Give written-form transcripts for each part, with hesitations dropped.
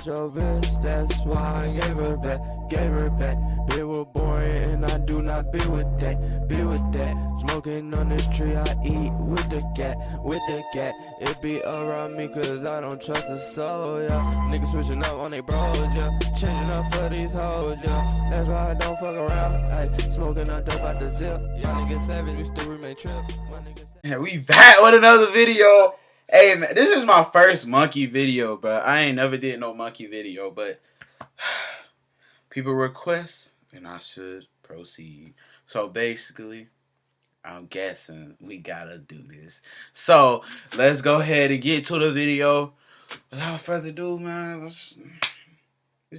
your bitch, that's why I gave her back, gave her back. They were boring and I do not be with that, be with that. Smoking on this tree, I eat with the cat, with the cat. It be around me cause I don't trust a soul, yeah. Niggas switching up on they bros, yeah. Changing up for these hoes, yeah. That's why I don't fuck around, ayy. Smoking on dope out the zip. Y'all niggas savage, we still remain trip. And we back with another video. Hey man, this is my first monkey video, bro. I ain't never did no monkey video, but people request and I should proceed. So basically, I'm guessing we gotta do this. So let's go ahead and get to the video. Without further ado, man, it's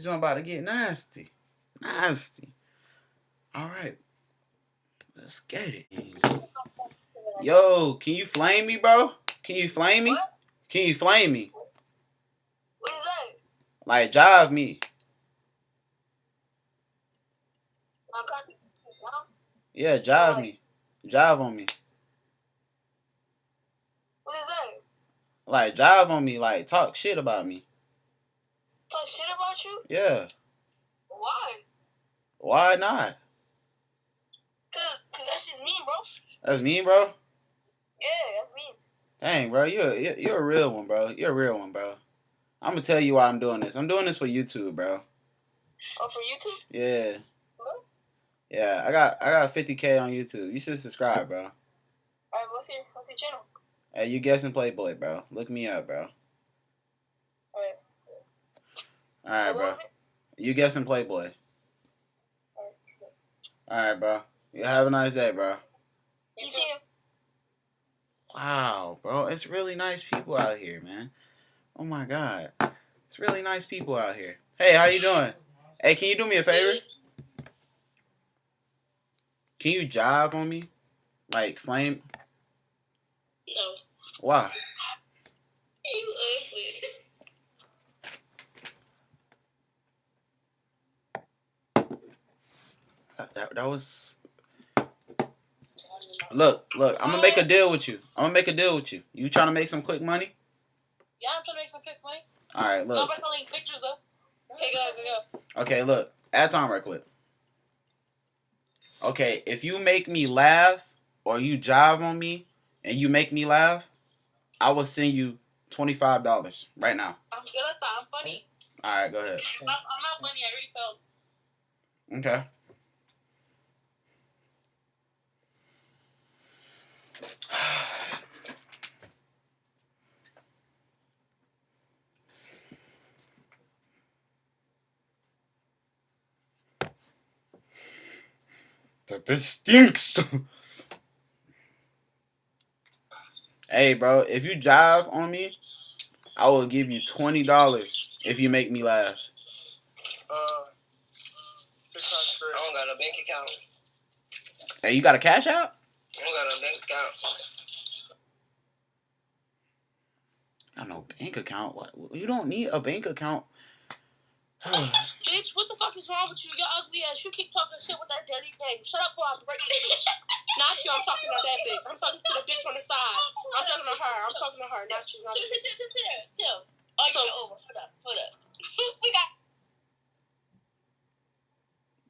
about to get nasty. Nasty. Alright. Let's get it. Yo, can you flame me, bro? Can you flame me? What? Can you flame me? What is that? Like, jive me. Yeah, jive me. Jive on me. What is that? Like, jive on me. Like, talk shit about me. Talk shit about you? Yeah. Why? Why not? Cause that's just mean, bro. That's mean, bro? Yeah, that's mean. Dang, bro. You're a real one, bro. You're a real one, bro. I'm gonna tell you why I'm doing this. I'm doing this for YouTube, bro. Oh, for YouTube? Yeah. What? Yeah, I got 50K on YouTube. You should subscribe, bro. Alright, what's your channel? Hey, you guessing Playboy, bro. Look me up, bro. Alright. Alright, bro. You guessing Playboy. Alright, bro. You have a nice day, bro. You too. Wow, bro. It's really nice people out here, man. Oh my God. It's really nice people out here. Hey, how you doing? Hey, can you do me a favor? Can you jive on me? Like, flame? No. Why? You ugly. That was... Look. I'm gonna make a deal with you. You trying to make some quick money? Yeah, I'm trying to make some quick money. Alright, look. Nobody's selling pictures, though. Okay, go. Okay, look. Add time right quick. Okay, if you make me laugh or you jive on me and you make me laugh, I will send you $25 right now. I'm good at that. I'm funny. Alright, go ahead. I'm not funny. I already felt. Okay. The bitch stinks. Hey, bro, if you jive on me, I will give you $20 if you make me laugh. I don't got a bank account. Hey, you got a cash out? I don't got a bank account. I got no bank account. What? You don't need a bank account. Bitch, what the fuck is wrong with you? You're ugly ass. You keep talking shit with that dirty name. Shut up, or I'm breaking it. Not you. I'm talking to that bitch. I'm talking to the bitch on the side. I'm talking to her. Not you. Chill. Argument over. Hold up. We got.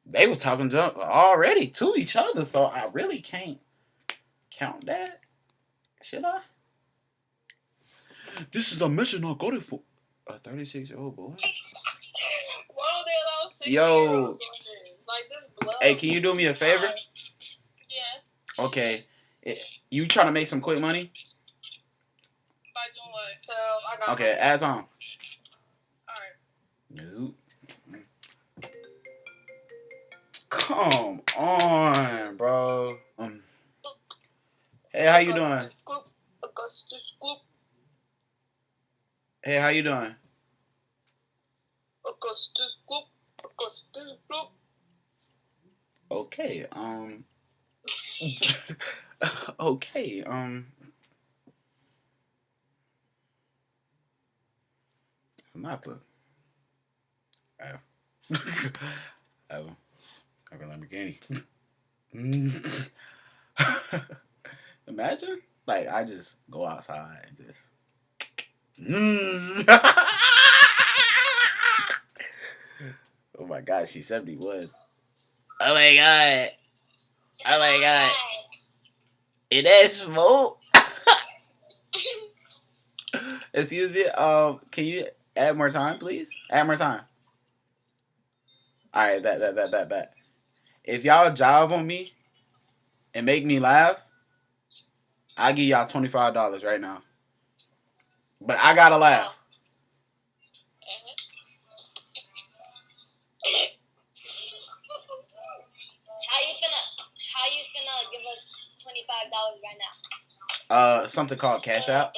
They was talking junk already to each other, so I really can't count that. Should I? This is a mission I got it for a 36-year-old boy. Yo. Hey, can you do me a favor? Yeah. Okay. You trying to make some quick money? By doing what? I got okay, add on. Alright. Nope. Come on, bro. Hey, how you doing? Hey, how you doing? Okay, okay, MacBook. I have a Lamborghini. Imagine, like, I just go outside and just. God, she's 71. Oh my God. Oh my God. Is that smoke? Excuse me. Can you add more time, please? Add more time. All right, bet. If y'all jive on me and make me laugh, I'll give y'all $25 right now. But I gotta laugh. How you finna give us $25 right now? Something called Cash App.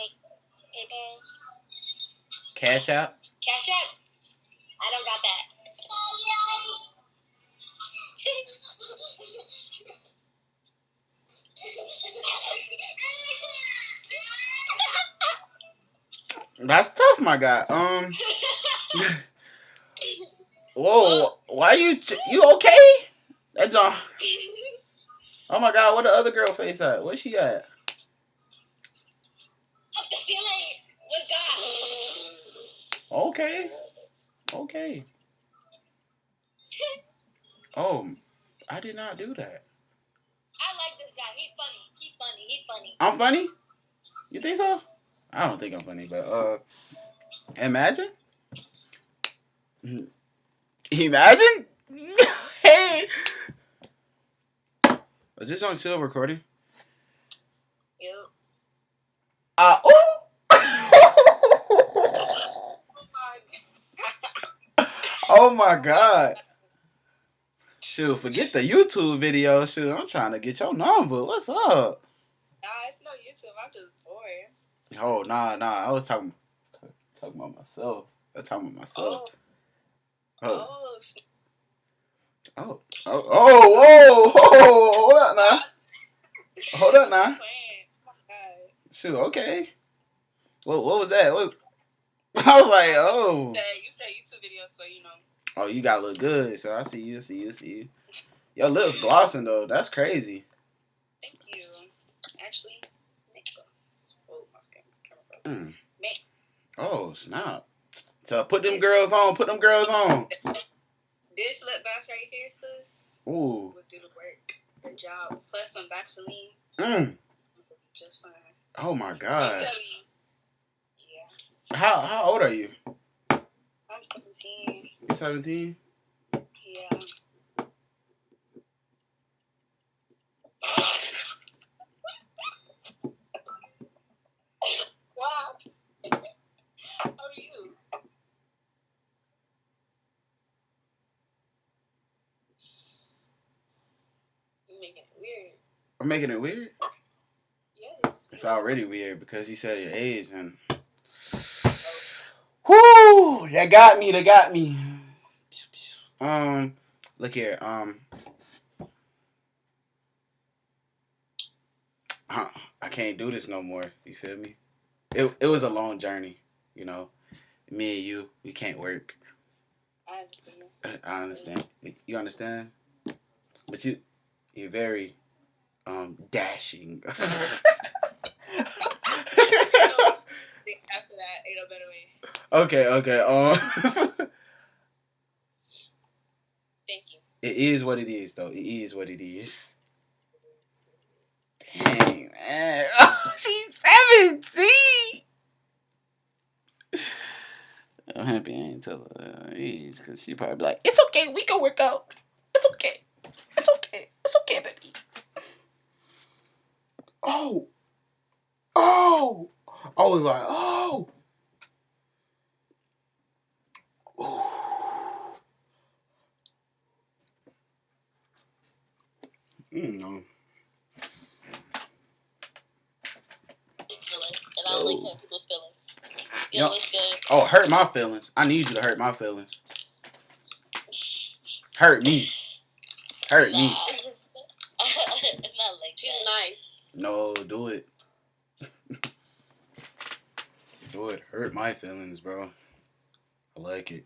Cash App. Cash App? I don't got that. That's tough, my guy. Whoa, why you okay? That's all. Oh my God, where the other girl face at? Where she at? Up the ceiling with God. Okay. Oh, I did not do that. I like this guy. He funny. I'm funny? You think so? I don't think I'm funny, but imagine. Imagine? Hey! Is this on still recording? Yep. Oh my God. Shoot, forget the YouTube video. Shoot, I'm trying to get your number. What's up? Nah, it's no YouTube. I'm just bored. Oh, nah. I was talking about myself. Oh, whoa. Hold up now. Shoot, okay. What was that? I was like, oh. You said YouTube video, so you know. Oh, you gotta look good. So I see you. Your lips glossing though. That's crazy. Thank you. Actually, make gloss. Oh, my camera. Make. Oh, snap. So put them girls on. This lip gloss right here, sis. Ooh. Would do the work. Good job. Plus some Vaseline. Just fine. Oh my God. I'm telling you. Yeah. How old are you? I'm 17. You're 17? Yeah. Wow. How are you? You're making it weird. I'm making it weird? Yes. It's already weird because you said your age and... Whoo! They got me. Look here. I can't do this no more. You feel me? It was a long journey, you know. Me and you, we can't work. I understand. I understand. You understand? But you're very dashing. After that, ain't no better way. Okay. Thank you. It is what it is, though. It is what it is. Dang, man. Oh, she's 17. I'm happy I ain't tell her age because she probably be like, it's okay, we can work out. It's okay, baby. Oh. I was like, oh. No. Feelings, and I don't like hurting people's feelings. You Yep. know what's good? Oh, hurt my feelings. I need you to hurt my feelings. Hurt me. Hurt me. It's not like that. She's nice. No, do it. Do it. Hurt my feelings, bro. I like it.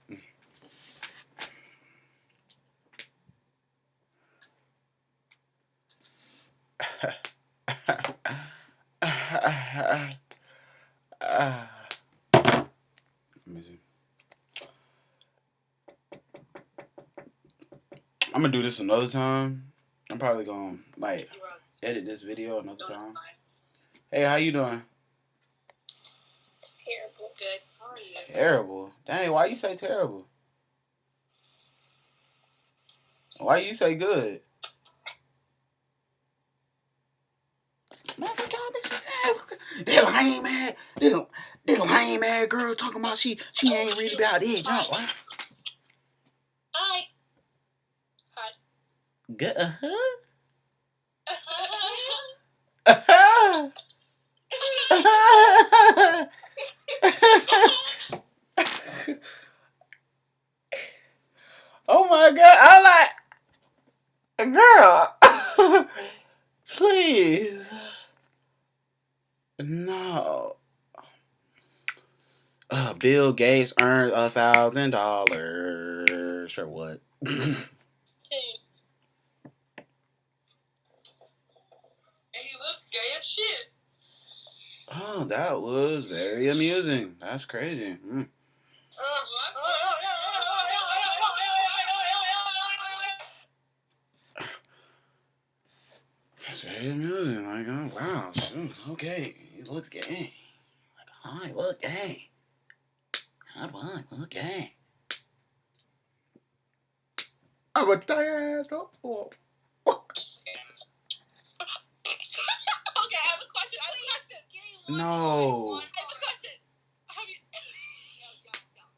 Let me see. I'm gonna do this another time. I'm probably gonna like edit this video another time. Hey, how you doing? Terrible. Good. How are you? Terrible. Dang, why you say terrible? Why you say good? That lame ass, this lame ass girl talking about she ain't really about that jump, right? Hi. Good. Oh my god, I like girl. Please. No. Bill Gates earned $1,000 for what? And he looks gay as shit. Oh, that was very amusing. That's crazy. That's very amusing. Like, oh wow, okay, he looks gay. Like, I look gay. How do I look gay? I'm a tie ass up. Okay, I have a question. No. I have a question. Have you?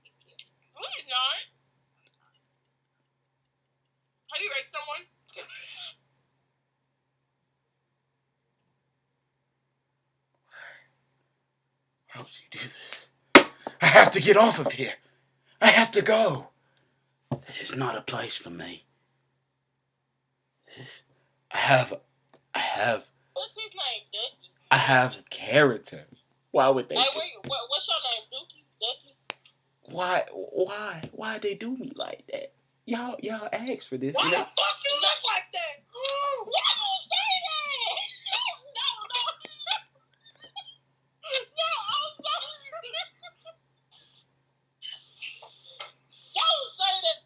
He's cute. No, he's not. Have you raped someone? Why would you do this? I have to get off of here. I have to go. This is not a place for me. This is. I have. What's his name? Ducky. I have character. Why would they? Hey, what's your name? Dookie? Ducky? Why they do me like that? Y'all asked for this. Why You the know? fuck you look like that? Why you say that? No. No, I'm sorry. Don't say that.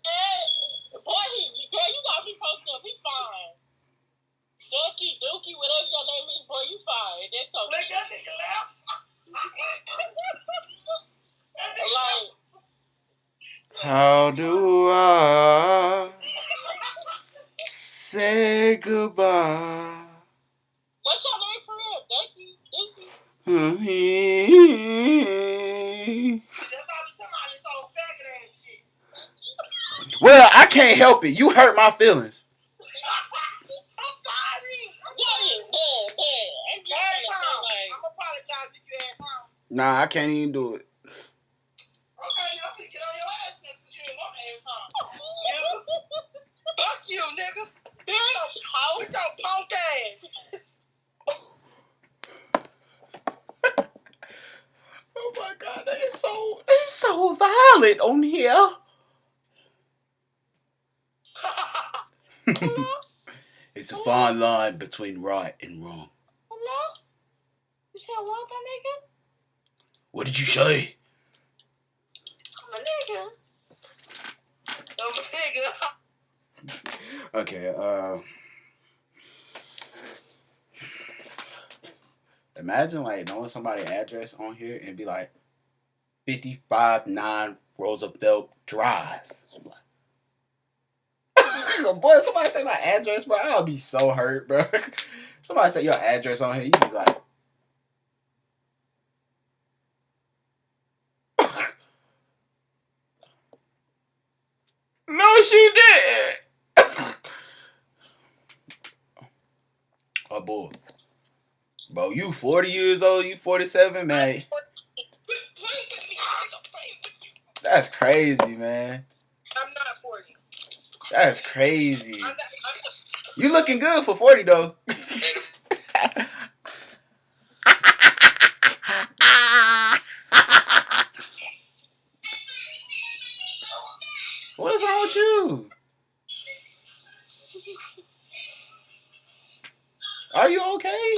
Boy, girl, you gotta be posted up. He's fine. Ducky, Dookie, whatever your name is, boy, you fine. That's okay. Look, that nigga laugh. Like, How do I say goodbye? what's your name for real? Ducky? Well, I can't help it. You hurt my feelings. I'm sorry. Yeah, man. I'm apologize if you had time. Nah, I can't even do it. Okay, y'all can get on your ass next because you ain't want to have time. Fuck you, nigga. With your punk ass. Oh my god, it's so violent on here. It's a fine line between right and wrong. Hello? You said what, my nigga? What did you say? I'm a nigga. Okay, imagine like knowing somebody's address on here and be like 559 Roosevelt Drive. Boy, somebody say my address, bro. I'll be so hurt, bro. Somebody say your address on here, you just be like. No, she didn't. Oh boy, bro, you 40 years old, you 47, man. That's crazy, man. I'm not 40. That's crazy. You looking good for 40 though. What's wrong with you? Are you okay?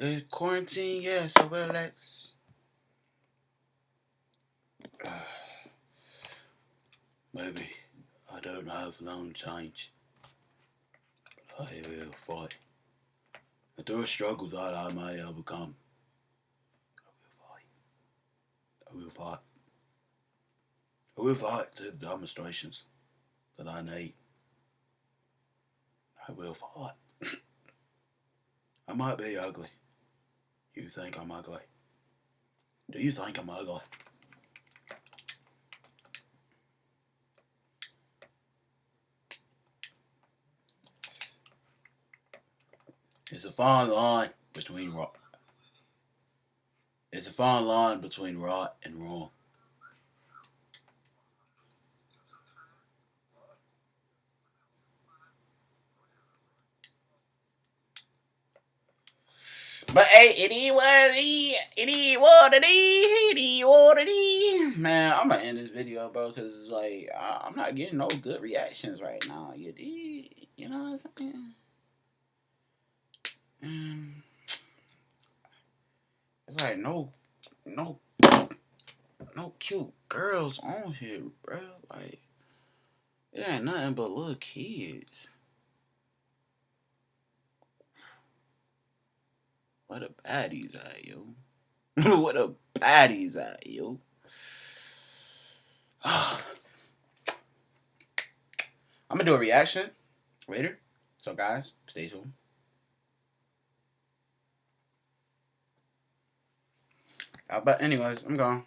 It's quarantine, yeah, so relax. Maybe I don't have long change, but I will fight. And through a struggle that I may overcome, I will fight. I will fight to demonstrations that I need. I will fight. I might be ugly. You think I'm ugly? Do you think I'm ugly? It's a fine line between right. It's a fine line between right and wrong. But hey, it is what it is. It is what it is. It is what it is. Man, I'm gonna end this video, bro, because it's like I'm not getting no good reactions right now. You dig? You know what I'm saying? It's like no cute girls on here, bro. Like it ain't nothing but little kids. What the baddies at, yo? What the baddies at, yo? I'm gonna do a reaction later. So guys, stay tuned. But anyways, I'm gone.